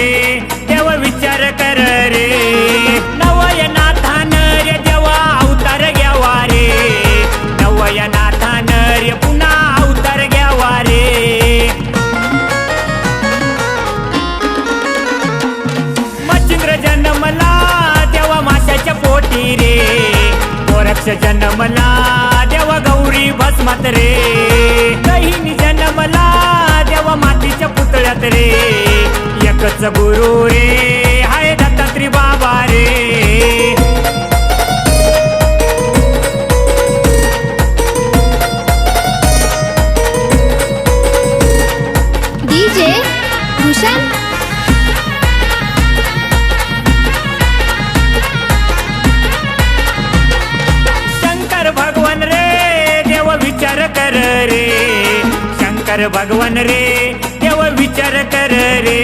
रे देव विचार कर रे नवयनाथान रे देवा अवतार घ्यावा रे नवयनाथान रे पुन्हा अवतार घ्यावा रे मच्छिंद्र जन्मला देवा माशाच्या पोटी रे गोरक्ष जन्मला देवा गौरी भस्मात रे गहिनी जन्मला देवा मातीच्या पुतळ्यात रे एकच गुरु रे हाय दत्तात्रय बाबा रे डीजे भूषण शंकर भगवान रे देव विचार कर रे शंकर भगवान रे देव विचार कर रे